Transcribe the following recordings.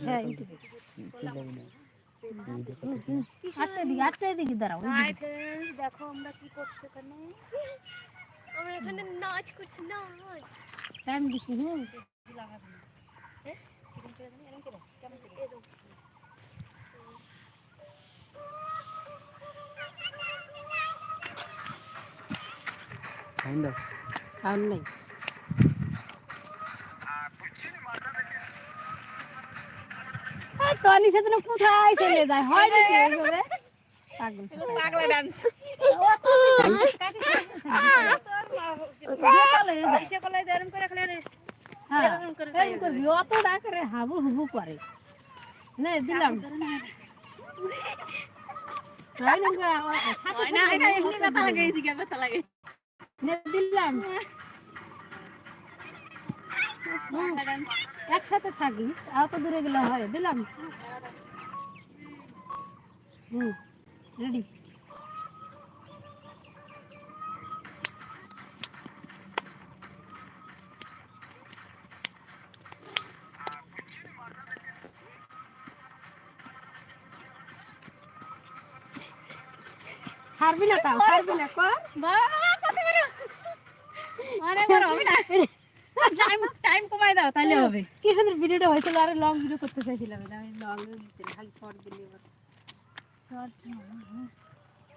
হ্যাঁ ইউটিউবে আটটা দিকে দাঁড়াও দেখো আমরা কি করছি এখানে আমরা এখানে নাচ করছি নাচ টাইম দিছি খাওয়ান নাই টনি সাথে কোথায় চলে যায় হয় নাকি এইভাবে পাগলা ডান্স অত ডাকরে হাবু হুবু করে না দিলাম দিলাম একসাথে থাকি অত দূরে গেলে হয় দিলাম রেডি হারবি না তাও হারবি না কর টাইম কমাই দাও তাহলে হবে কি সুন্দর ভিডিওটা হয়েছিল আর লং ভিডিও করতে চাইছিলাম আমি লং খালি শর্ট দিলে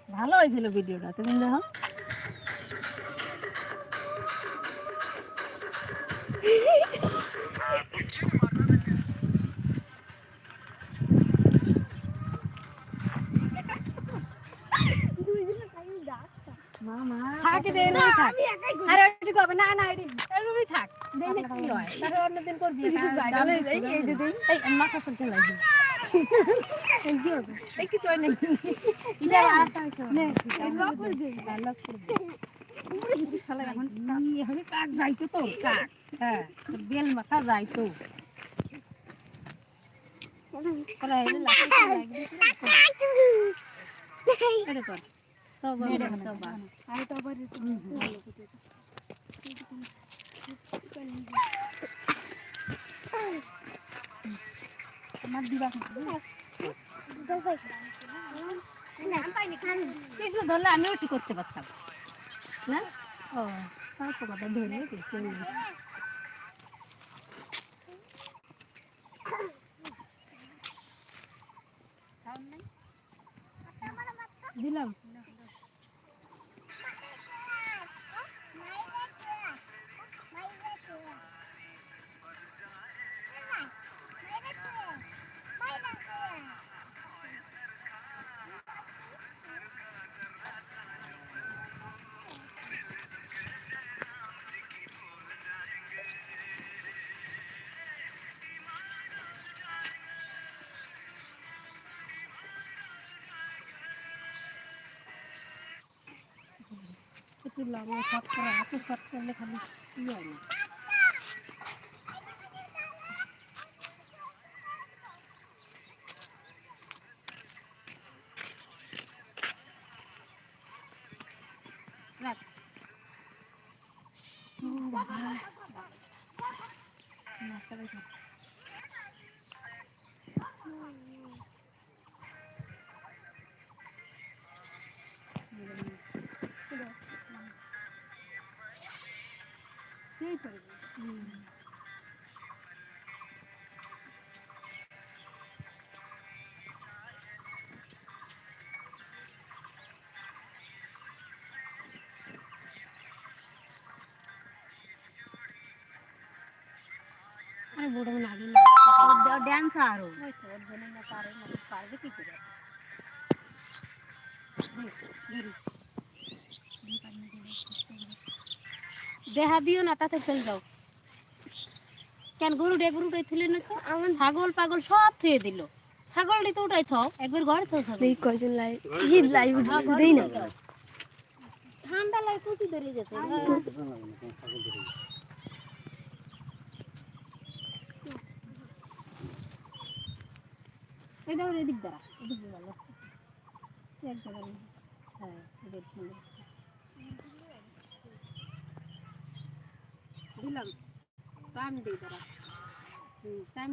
ভালো হয়েছিল ভিডিওটা তুমি দেখো যাইতো তো কাক হ্যাঁ বেল মাথা যাইতো ধরলে আমিও ঠিক করতে পারতাম না ও কথা ধরে দিলাম একটু লম্বা শর্ট করা এত শর্ট করলে খালি কি হয় না আরে বড় না ড্যান্স আরো পারবে কি করে দেহা দিও না তাতে চলে যাও কেন গরুটাই থুলে না তো আমার ছাগল পাগল সব থুয়ে দিল ছাগলটি তো উঠাই থাও একবার ঘরে থাও কয়জন লাইভ দেই না ঠান্ডা লাগে প্রতি ধরে যেতে এটা এদিক দ্বারা এদিক ভালো এক জায়গা হ্যাঁ দিলাম টাইম দিই তারা টাইম